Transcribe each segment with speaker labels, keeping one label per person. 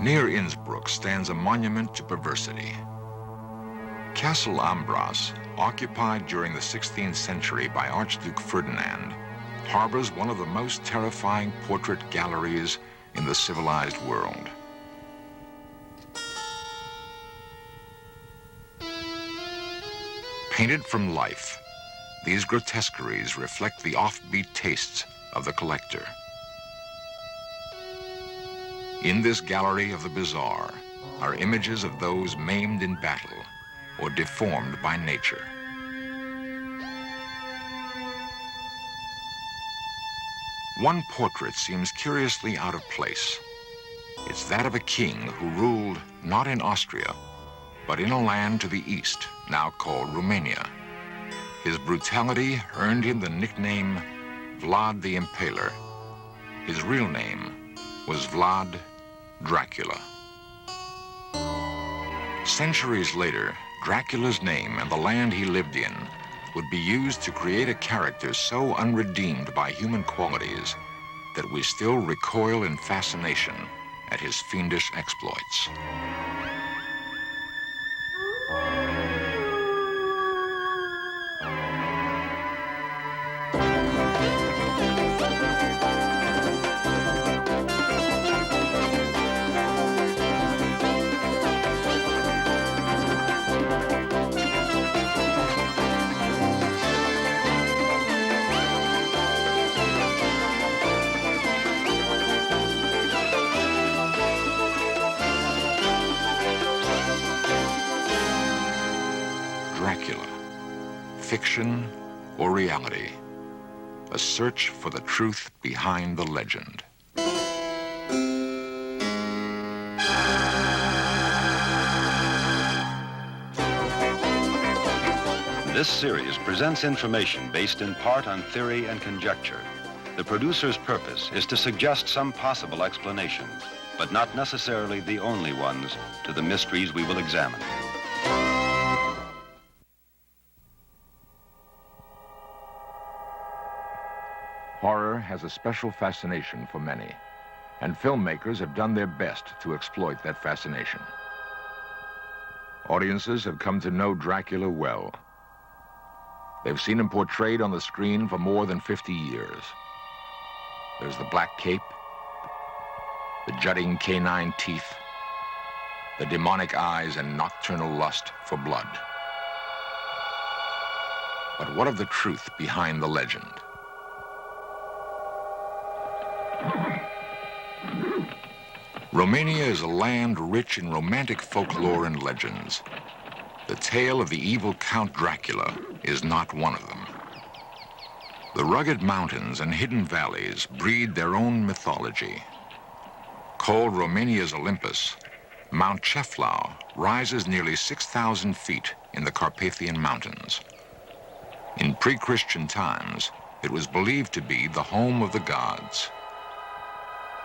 Speaker 1: Near Innsbruck stands a monument to perversity. Castle Ambras, occupied during the 16th century by Archduke Ferdinand, harbors one of the most terrifying portrait galleries in the civilized world. Painted from life, these grotesqueries reflect the offbeat tastes of the collector. In this gallery of the bizarre are images of those maimed in battle or deformed by nature. One portrait seems curiously out of place. It's that of a king who ruled not in Austria, but in a land to the east, now called Romania. His brutality earned him the nickname Vlad the Impaler. His real name was Vlad Dracula. Centuries later, Dracula's name and the land he lived in would be used to create a character so unredeemed by human qualities that we still recoil in fascination at his fiendish exploits. Dracula, fiction or reality, a search for the truth behind the legend.
Speaker 2: This series presents information based in part on theory and conjecture. The producer's purpose is to suggest some possible explanations, but not necessarily the only ones, to the mysteries we will examine.
Speaker 1: Horror has a special fascination for many, and filmmakers have done their best to exploit that fascination. Audiences have come to know Dracula well. They've seen him portrayed on the screen for more than 50 years. There's the black cape, the jutting canine teeth, the demonic eyes and nocturnal lust for blood. But what of the truth behind the legend? Romania is a land rich in romantic folklore and legends. The tale of the evil Count Dracula is not one of them. The rugged mountains and hidden valleys breed their own mythology. Called Romania's Olympus, Mount Ceflau rises nearly 6,000 feet in the Carpathian Mountains. In pre-Christian times, it was believed to be the home of the gods.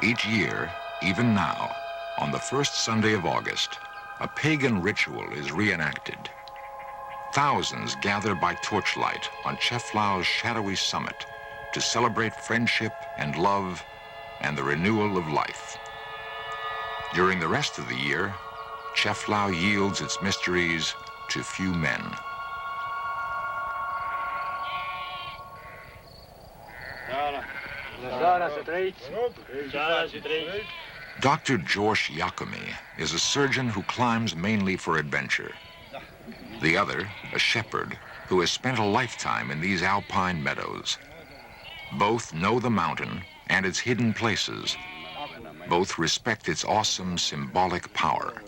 Speaker 1: Each year, even now, on the first Sunday of August, a pagan ritual is reenacted. Thousands gather by torchlight on Ceflau's shadowy summit to celebrate friendship and love and the renewal of life. During the rest of the year, Ceflau yields its mysteries to few men. Dr. George Iacome is a surgeon who climbs mainly for adventure. The other, a shepherd, who has spent a lifetime in these alpine meadows. Both know the mountain and its hidden places. Both respect its awesome symbolic power.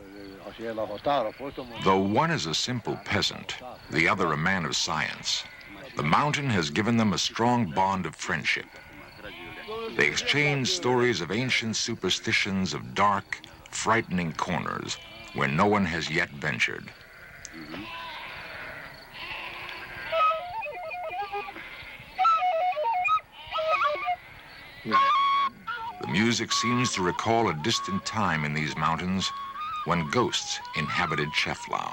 Speaker 1: Though one is a simple peasant, the other a man of science, the mountain has given them a strong bond of friendship. They exchange stories of ancient superstitions of dark, frightening corners where no one has yet ventured. The music seems to recall a distant time in these mountains when ghosts inhabited Ceflau.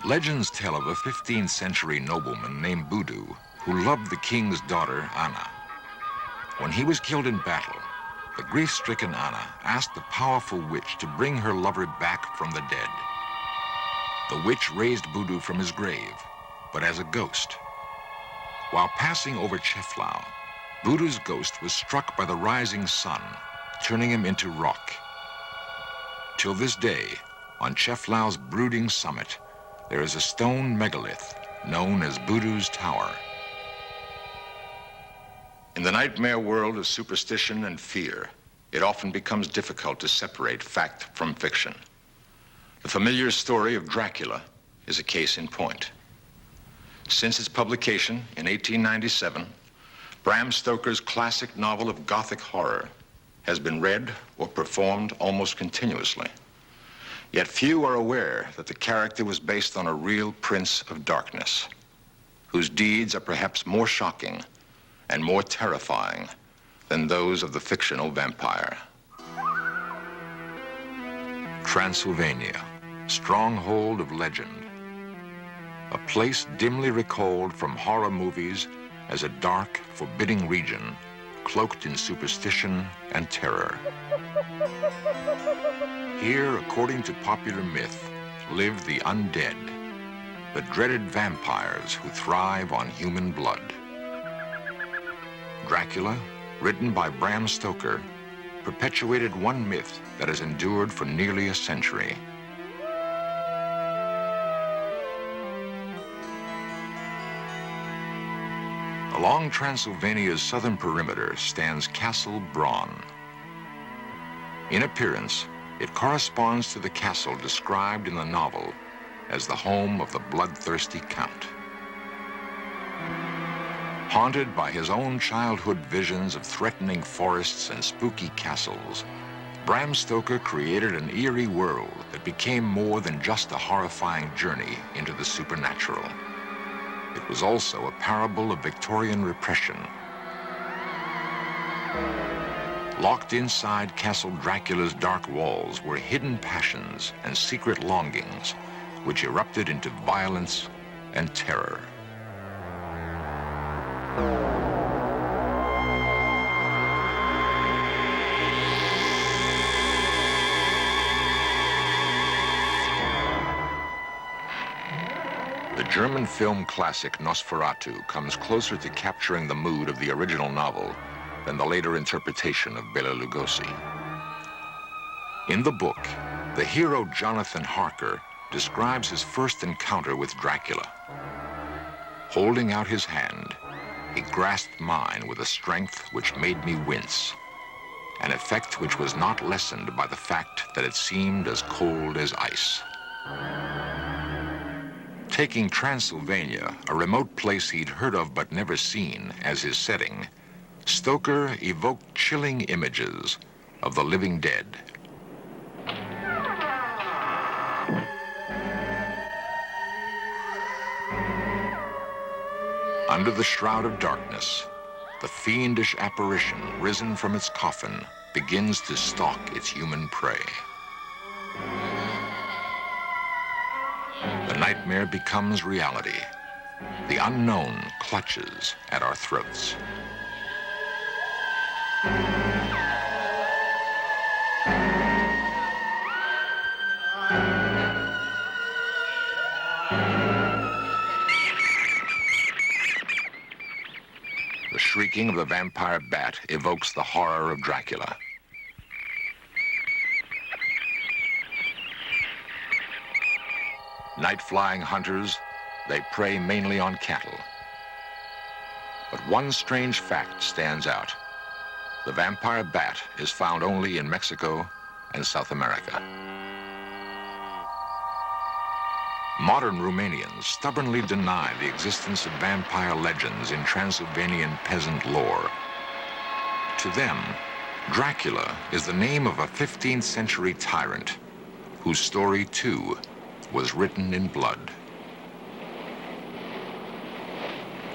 Speaker 1: Legends tell of a 15th century nobleman named Budu who loved the king's daughter, Anna. When he was killed in battle, the grief-stricken Anna asked the powerful witch to bring her lover back from the dead. The witch raised Budu from his grave, but as a ghost. While passing over Cheflau, Budu's ghost was struck by the rising sun, turning him into rock. Till this day, on Cheflau's brooding summit, there is a stone megalith known as Budu's Tower. In the nightmare world of superstition and fear, it often becomes difficult to separate fact from fiction. The familiar story of Dracula is a case in point. Since its publication in 1897, Bram Stoker's classic novel of Gothic horror has been read or performed almost continuously. Yet few are aware that the character was based on a real prince of darkness, whose deeds are perhaps more shocking and more terrifying than those of the fictional vampire. Transylvania, stronghold of legend. A place dimly recalled from horror movies as a dark, forbidding region cloaked in superstition and terror. Here, according to popular myth, live the undead, the dreaded vampires who thrive on human blood. Dracula, written by Bram Stoker, perpetuated one myth that has endured for nearly a century. Along Transylvania's southern perimeter stands Castle Braun. In appearance, it corresponds to the castle described in the novel as the home of the bloodthirsty Count. Haunted by his own childhood visions of threatening forests and spooky castles, Bram Stoker created an eerie world that became more than just a horrifying journey into the supernatural. It was also a parable of Victorian repression. Locked inside Castle Dracula's dark walls were hidden passions and secret longings, which erupted into violence and terror. The German film classic Nosferatu comes closer to capturing the mood of the original novel than the later interpretation of Bela Lugosi. In the book, the hero Jonathan Harker describes his first encounter with Dracula. Holding out his hand, he grasped mine with a strength which made me wince, an effect which was not lessened by the fact that it seemed as cold as ice. Taking Transylvania, a remote place he'd heard of but never seen, as his setting, Stoker evoked chilling images of the living dead. Under the shroud of darkness, the fiendish apparition risen from its coffin begins to stalk its human prey. The nightmare becomes reality. The unknown clutches at our throats. The shrieking of the vampire bat evokes the horror of Dracula. Night-flying hunters, they prey mainly on cattle. But one strange fact stands out. The vampire bat is found only in Mexico and South America. Modern Romanians stubbornly deny the existence of vampire legends in Transylvanian peasant lore. To them, Dracula is the name of a 15th century tyrant whose story, too, was written in blood.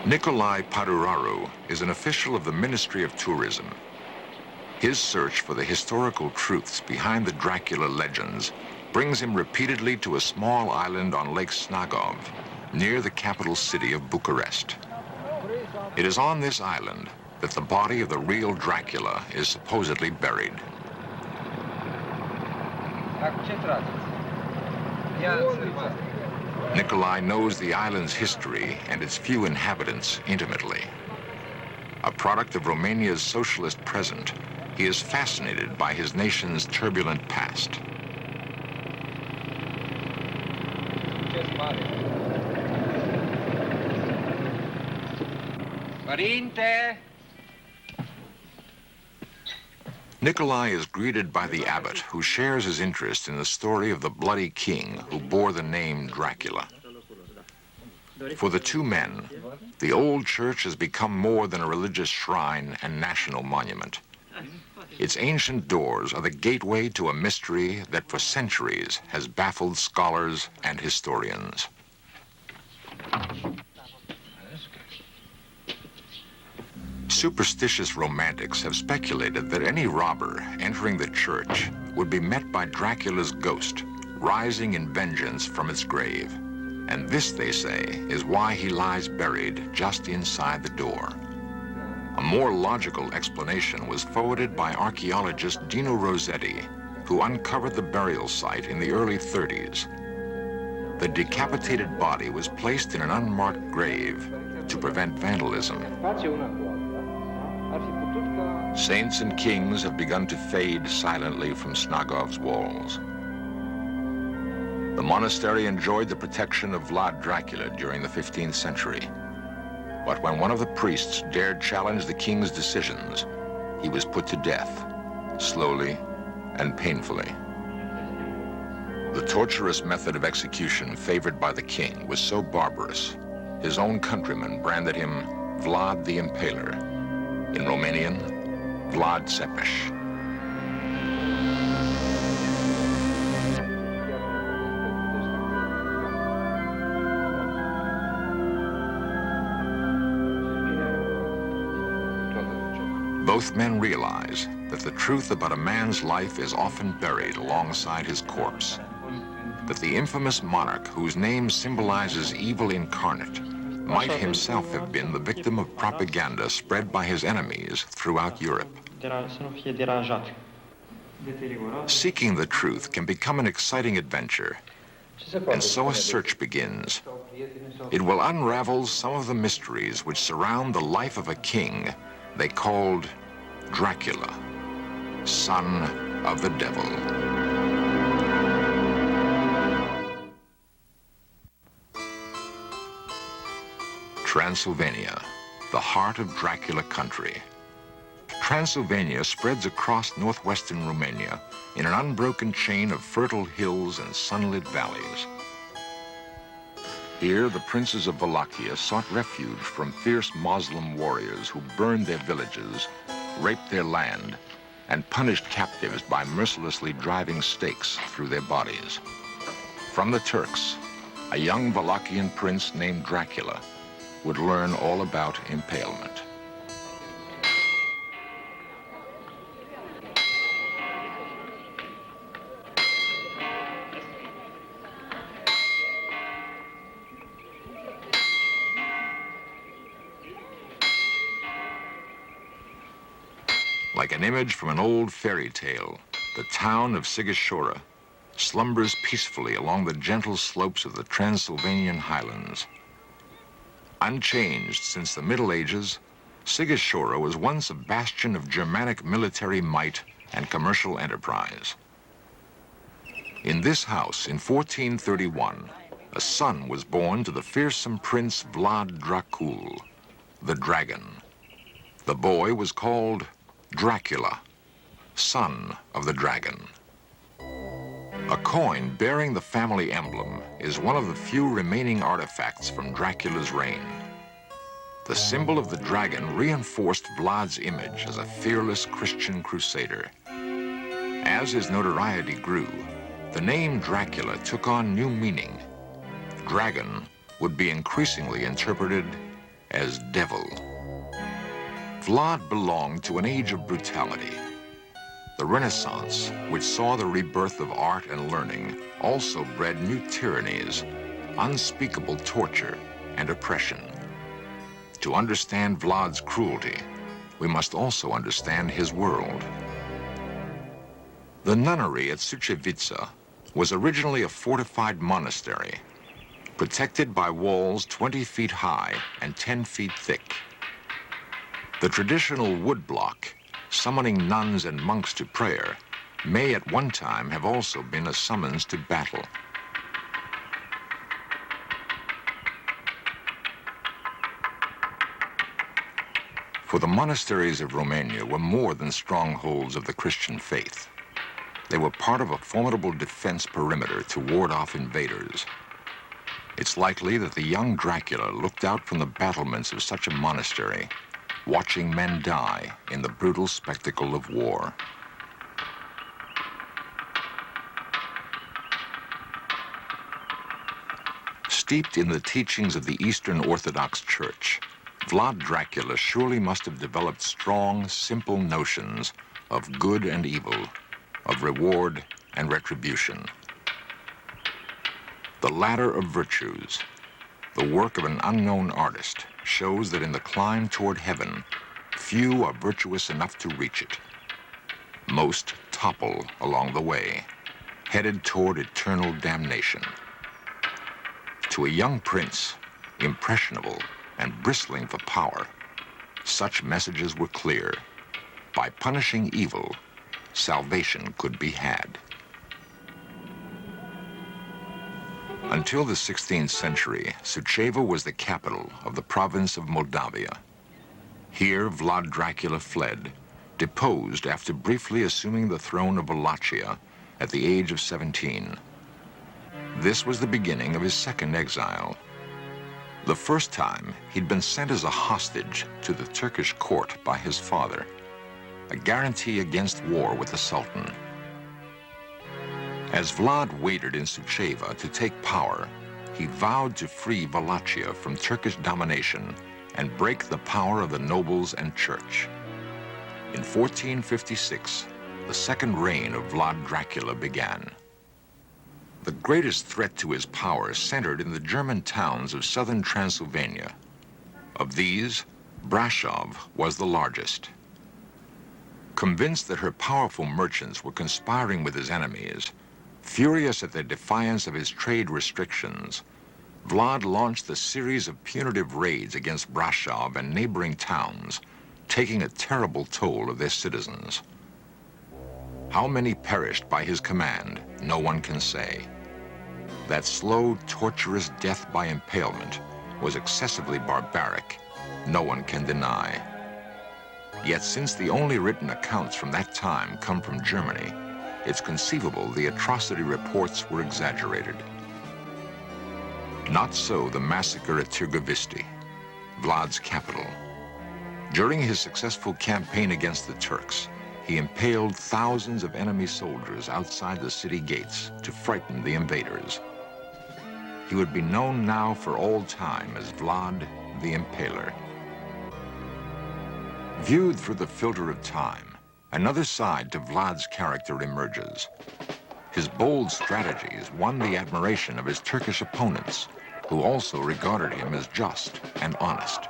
Speaker 1: Nicolae Paduraru is an official of the Ministry of Tourism. His search for the historical truths behind the Dracula legends brings him repeatedly to a small island on Lake Snagov, near the capital city of Bucharest. It is on this island that the body of the real Dracula is supposedly buried. Nikolai knows the island's history and its few inhabitants intimately. A product of Romania's socialist present, he is fascinated by his nation's turbulent past.
Speaker 3: Părinte!
Speaker 1: Nikolai is greeted by the abbot, who shares his interest in the story of the bloody king who bore the name Dracula. For the two men, the old church has become more than a religious shrine and national monument. Its ancient doors are the gateway to a mystery that for centuries has baffled scholars and historians. Superstitious romantics have speculated that any robber entering the church would be met by Dracula's ghost, rising in vengeance from its grave. And this, they say, is why he lies buried just inside the door. A more logical explanation was forwarded by archaeologist Dino Rossetti, who uncovered the burial site in the early 30s. The decapitated body was placed in an unmarked grave to prevent vandalism. Saints and kings have begun to fade silently from Snagov's walls. The monastery enjoyed the protection of Vlad Dracula during the 15th century. But when one of the priests dared challenge the king's decisions, he was put to death, slowly and painfully. The torturous method of execution favored by the king was so barbarous, his own countrymen branded him Vlad the Impaler. In Romanian, Vlad Țepeș. Both men realize that the truth about a man's life is often buried alongside his corpse. That the infamous monarch whose name symbolizes evil incarnate might himself have been the victim of propaganda spread by his enemies throughout Europe. Seeking the truth can become an exciting adventure, and so a search begins. It will unravel some of the mysteries which surround the life of a king they called Dracula, son of the devil. Transylvania, the heart of Dracula country. Transylvania spreads across northwestern Romania in an unbroken chain of fertile hills and sunlit valleys. Here, the princes of Wallachia sought refuge from fierce Muslim warriors who burned their villages, raped their land, and punished captives by mercilessly driving stakes through their bodies. From the Turks, a young Wallachian prince named Dracula would learn all about impalement. Like an image from an old fairy tale, the town of Sighișoara slumbers peacefully along the gentle slopes of the Transylvanian highlands. Unchanged since the Middle Ages, Sighișoara was once a bastion of Germanic military might and commercial enterprise. In this house, in 1431, a son was born to the fearsome Prince Vlad Dracul, the dragon. The boy was called Dracula, son of the dragon. A coin bearing the family emblem is one of the few remaining artifacts from Dracula's reign. The symbol of the dragon reinforced Vlad's image as a fearless Christian crusader. As his notoriety grew, the name Dracula took on new meaning. Dragon would be increasingly interpreted as devil. Vlad belonged to an age of brutality. The Renaissance, which saw the rebirth of art and learning, also bred new tyrannies, unspeakable torture, and oppression. To understand Vlad's cruelty, we must also understand his world. The nunnery at Sucevița was originally a fortified monastery, protected by walls 20 feet high and 10 feet thick. The traditional woodblock, summoning nuns and monks to prayer, may at one time have also been a summons to battle. For the monasteries of Romania were more than strongholds of the Christian faith. They were part of a formidable defense perimeter to ward off invaders. It's likely that the young Dracula looked out from the battlements of such a monastery, watching men die in the brutal spectacle of war. Steeped in the teachings of the Eastern Orthodox Church, Vlad Dracula surely must have developed strong, simple notions of good and evil, of reward and retribution. The ladder of virtues, the work of an unknown artist, shows that in the climb toward heaven, few are virtuous enough to reach it. Most topple along the way, headed toward eternal damnation. To a young prince, impressionable and bristling for power, such messages were clear. By punishing evil, salvation could be had. Until the 16th century, Suceava was the capital of the province of Moldavia. Here, Vlad Dracula fled, deposed after briefly assuming the throne of Wallachia at the age of 17. This was the beginning of his second exile. The first time, he'd been sent as a hostage to the Turkish court by his father, a guarantee against war with the Sultan. As Vlad waited in Suceava to take power, he vowed to free Wallachia from Turkish domination and break the power of the nobles and church. In 1456, the second reign of Vlad Dracula began. The greatest threat to his power centered in the German towns of southern Transylvania. Of these, Brasov was the largest. Convinced that her powerful merchants were conspiring with his enemies, furious at their defiance of his trade restrictions, Vlad launched a series of punitive raids against Brasov and neighboring towns, taking a terrible toll of their citizens. How many perished by his command, no one can say. That slow, torturous death by impalement was excessively barbaric, no one can deny. Yet since the only written accounts from that time come from Germany, it's conceivable the atrocity reports were exaggerated. Not so the massacre at Târgoviște, Vlad's capital. During his successful campaign against the Turks, he impaled thousands of enemy soldiers outside the city gates to frighten the invaders. He would be known now for all time as Vlad the Impaler. Viewed through the filter of time, another side to Vlad's character emerges. His bold strategies won the admiration of his Turkish opponents, who also regarded him as just and honest.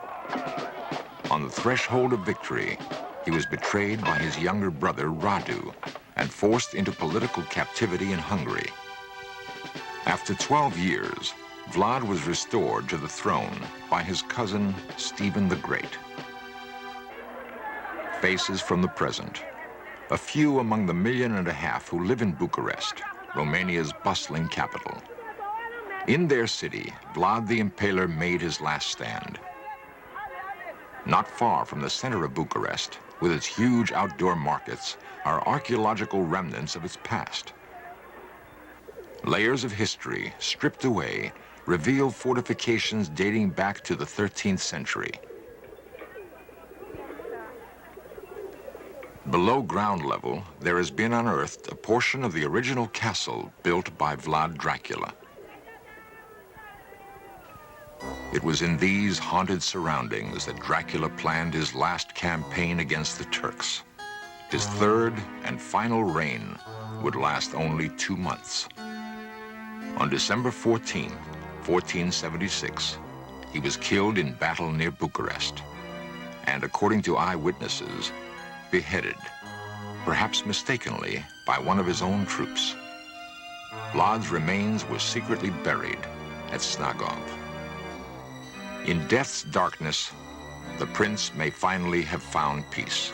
Speaker 1: On the threshold of victory, he was betrayed by his younger brother, Radu, and forced into political captivity in Hungary. After 12 years, Vlad was restored to the throne by his cousin, Stephen the Great. Faces from the present. A few among the 1.5 million who live in Bucharest, Romania's bustling capital. In their city, Vlad the Impaler made his last stand. Not far from the center of Bucharest, with its huge outdoor markets, are archaeological remnants of its past. Layers of history, stripped away, reveal fortifications dating back to the 13th century. Below ground level, there has been unearthed a portion of the original castle built by Vlad Dracula. It was in these haunted surroundings that Dracula planned his last campaign against the Turks. His third and final reign would last only 2 months. On December 14, 1476, he was killed in battle near Bucharest. and, according to eyewitnesses, beheaded, perhaps mistakenly, by one of his own troops. Vlad's remains were secretly buried at Snagov. In death's darkness, the prince may finally have found peace.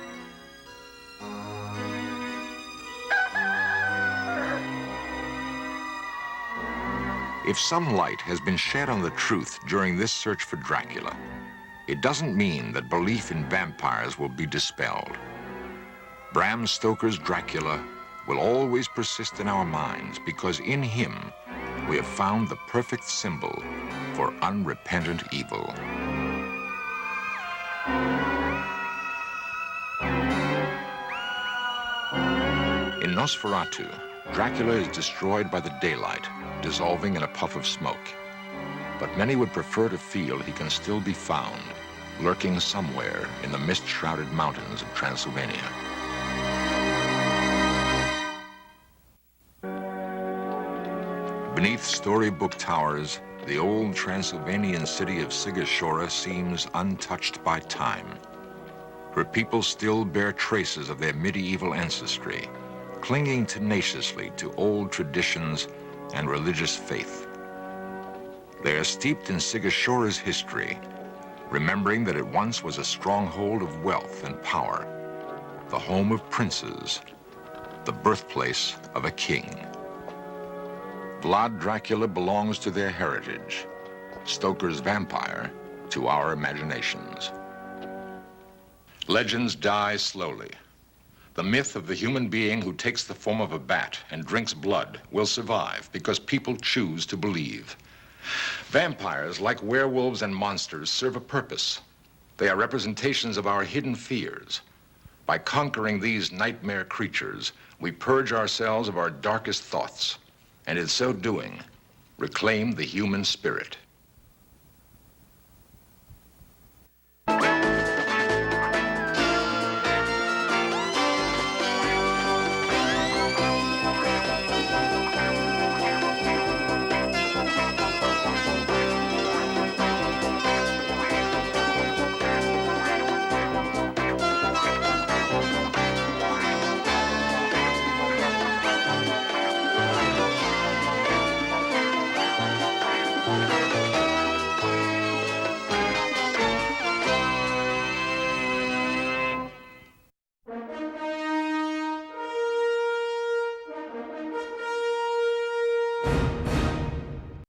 Speaker 1: If some light has been shed on the truth during this search for Dracula, it doesn't mean that belief in vampires will be dispelled. Bram Stoker's Dracula will always persist in our minds because in him we have found the perfect symbol for unrepentant evil. In Nosferatu, Dracula is destroyed by the daylight, dissolving in a puff of smoke. But many would prefer to feel he can still be found, lurking somewhere in the mist-shrouded mountains of Transylvania. Beneath storybook towers, the old Transylvanian city of Sigashora seems untouched by time. Her people still bear traces of their medieval ancestry, clinging tenaciously to old traditions and religious faith. They are steeped in Sigashora's history, remembering that it once was a stronghold of wealth and power, the home of princes, the birthplace of a king. Vlad Dracula belongs to their heritage, Stoker's vampire to our imaginations. Legends die slowly. The myth of the human being who takes the form of a bat and drinks blood will survive because people choose to believe. Vampires, like werewolves and monsters, serve a purpose. They are representations of our hidden fears. By conquering these nightmare creatures, we purge ourselves of our darkest thoughts, and in so doing, reclaim the human spirit.